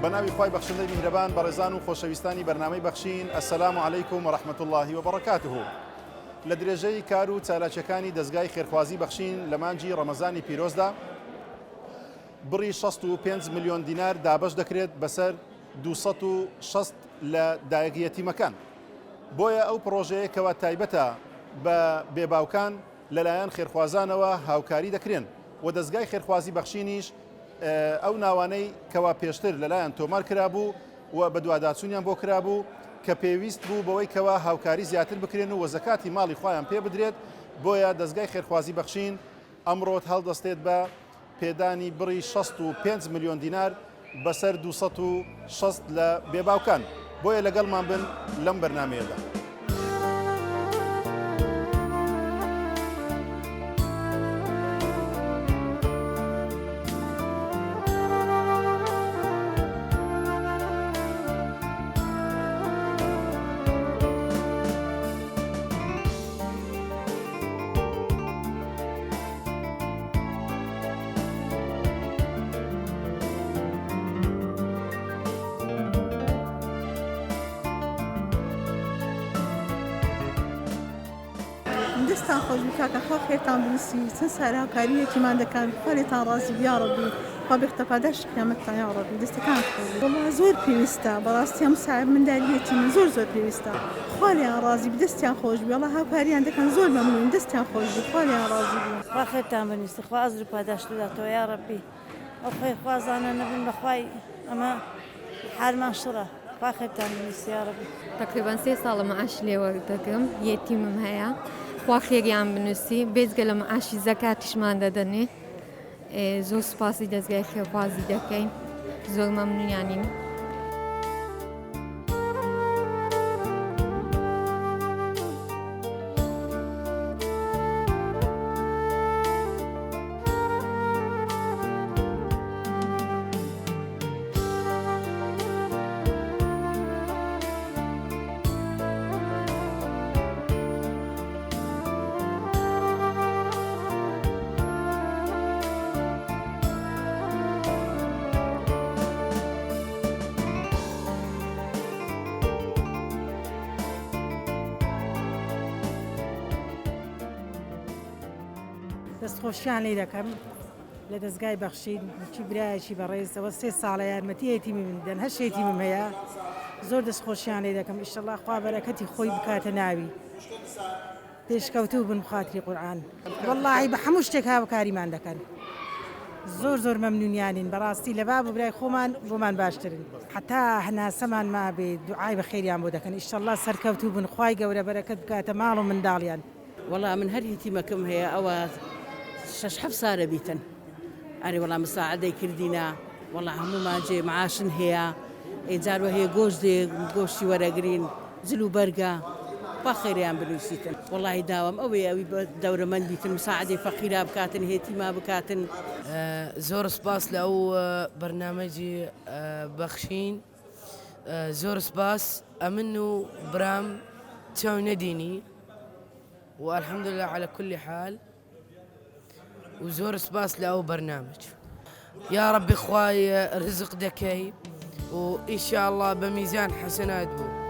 بەناوی خوای بەخشندەی میهرەبان بەڕێزان و خۆشەویستانی بەرنامەی بەخشین ئەسەلام عەلەیکوم وەڕەحمەت اللهی وبەڕەکاتوه. لە درێژەی کار و چالاکیەکانی دەستگای خێرخوازی بەخشین لە مانگی ڕەمەزانی پیرۆزدا بڕی 65 ملیۆن دینار دابەش دەکرێت بەسەر 260 لە دایەک یەتیمەکان. بۆیە ئەو پرۆژەیە کەوا تایبەتە بە بێباوکان لەلایەن خێرخوازانەوە هاوکاری دەکرێن و دەستگای خێرخوازی بەخشینیش ئەو ناوانەی کەوا پێشتر لەلایەن تۆمار کرابوو و بە دوواداچوونیان بۆ کرابوو کە پێویست بوو بەوەی کەوا هاوکاری زیاتر بکرێن و وەزەکاتی ماڵی خۆیان پێ بدرێت. بۆیە دەستگای خێرخوازی بەخشین ئەمڕۆ هەڵدەستێت بە پێدانی بڕی 65 ملیۆن دینار بەسەر 260 لە بێباوکان. بۆیە لەگەڵمان بن لەم بەرنامەیەدا. دەستان خۆش بکاکە خۆ خێرتان بنووسی چەند سارە هاوکاری یەتیمان دەکەن خۆتان ڕازی یا ڕەبی خوا بێختەپاداش قیامەتتان یا ڕەبی دەستەکان خۆش وەڵا زۆر پێویستە بەڕاستی هەموو ساحب منداڵیەتی من زۆر پێویستە خوا لێیان ڕازی بی دەستیان خۆش بی وەڵا هاوکاریان دەکەن زۆر مەمنون دەستیان خۆش بی خوا لێیان ڕازی بی خوا خێرتان بنووسی خوا ئەزر و پاداش بداتەوە یا ڕەبی ئەو خێرخوازانە نەبن بەخوای ئەمە حالمان شڕە خوا خێرتان بنووسی یا ڕەبی. تقریبا 3 ساڵە مەعاش لێوە دەکەم یەتیمم هەیە خوا خێریان بنووسی بێجگە لە مەعاشی زەکاتیشمان دەدەنێ. زۆر سوپاسی دەستگای خێرخوازی دەکەین زۆر مەمنونیانین. دەستخۆشیان لێ دەکەم لە دەستگای بەخشین چی برایەکی بەڕێزەوە 3 ساڵە یارمەتی یەتیمی من دەن هەر یەتیمم هەیە زۆر دەستخۆشیان لێ دەکەم ئیشەڵڵا خوا بەرەکەتی خۆی بکاتە ناوی پێشکەوتوو بن بخاتری قورئان وەڵڵاهی بە هەموو شتێک هاوکاریمان دەکەن زۆر مەمنونیانین بەڕاستی لە باب و برای خۆمان بۆمان باشترن حتا هەناسەمان ما بێ دوعای بە خێریان بۆ دەکەن ئیشەڵڵا سەرکەوتوو بن خوای گەورە بەرەکەت بکاتە ماڵ و منداڵیان. وەڵا من هەر یەتیمەکەم هەیە ئەوە 6 سارە بیتن ئەری وەڵام مساعدەی کردینە وەڵا هەموومان جێ معاشن هەیە ئێجاروە هەیە گۆشتی وەرەگرین جل و بەرگە با خێریان بنووسیتن وەڵی داوام ئەوەی دەورەمەند بیتن مساعدەی فەقیرا بکاتن هێتیما بکاتن. زۆر سپاس لە ئەو بەرنامەجی بەخشین زۆر سپاس ئەمن و برام چاو نەدینی والحەمدولله على كل حال وزۆر سپاس لە ئەو بەرنامەج یا ڕەبی خوای ڕزق دەکەی و ئینشاءالله بە میزان حەسەنات بوو.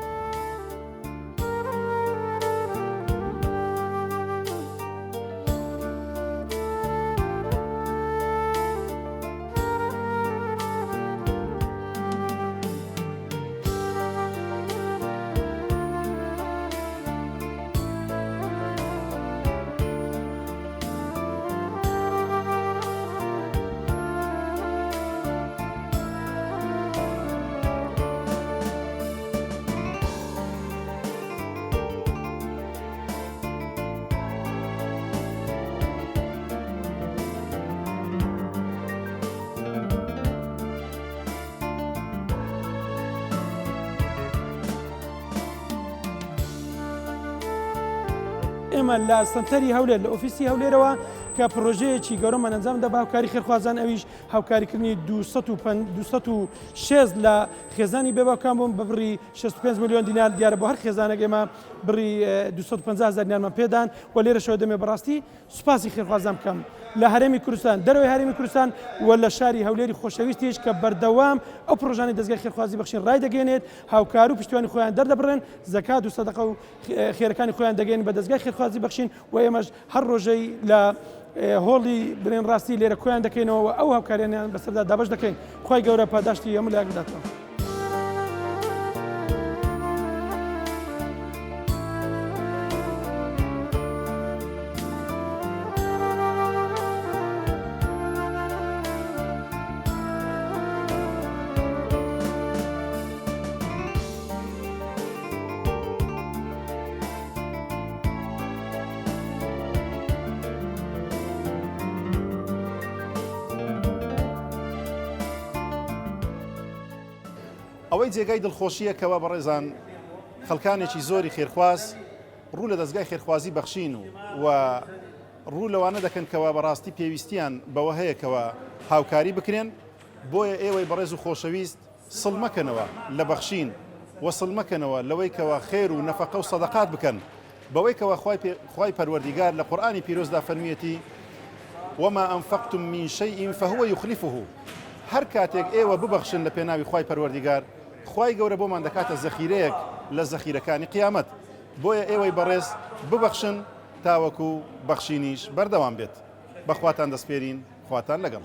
ئێمە لە سنتەری هەولێر لە ئۆفیسی هەولێرەوە کە پرۆژەیەکی گەورەمان ئەنجام دا بە هاوکاری خێرخوازان ئەویش هاوکاریکردنی 206 لە خێزانی بێباکان بووم بە بڕی 65 میلیۆن دینار دیارە بۆ هەر خێزانێک ئێمە بڕی 250,000 دینارمان پێدان و لێرەشەوە دەمێ بەڕاستی سوپاسی خێرخوازان بکەم لە هەرێمی کوردستان دەرەوەی هەرێمی کوردستان و لە شاری هەولێری خۆشەویستیش کە بەردەوام ئەو پرۆژانی دەستگای خێرخوازی بەخشین ڕای دەگەێنێت هاوکار و پشتیوانی خۆیان دەردەبڕێن زەکات و سەدەقە و خێرەکانی خۆیان دەگەێن بە دەستگای خێرخوازی بەخشین و ئێمەش هەر ڕۆژەی لە هۆڵی برێن ڕاستی لێرە کۆیان دەکەینەوە و ئەو هاوکاریانیان بەسەردا دابش دەکەین خی گەورە پاداشتی هەموو لایەک بداتەوە. ئەوەی جێگای دڵخۆشیە کەوا بەڕێزان خەڵکانێکی زۆری خێرخواز ڕوو لە دەستگای خێرخوازی بەخشین و ڕوو لەوانە دەکەن کەوا بەڕاستی پێویستیان بەوە هەیەکەوە هاوکاری بکرێن بۆیە ئێوەی بەڕێز و خۆشەویست سڵمەکەنەوە لە بەخشین و سڵمەکەنەوە لەوەی کەوا خێر و نەفەقە و سەدەقات بکەن بەوەی کەوا خوای پەروەردیگار لە قورئانی پیرۆزدا فەرمیەتی وما أنفقتم من شيء فهو يخلفه هەر کاتێک ئێوە ببەخشن لە پێناوی خوای پەروەردیگار خوای گەورە بۆمان دەکاتە زەخیرەیەک لە زەخیرەکانی قیامەت بۆیە ئێوەی بەڕێز ببەخشن تاوەکو بەخشینیش بەردەوام بێت بەخواتان دەسپێرین خواتان لەگەڵ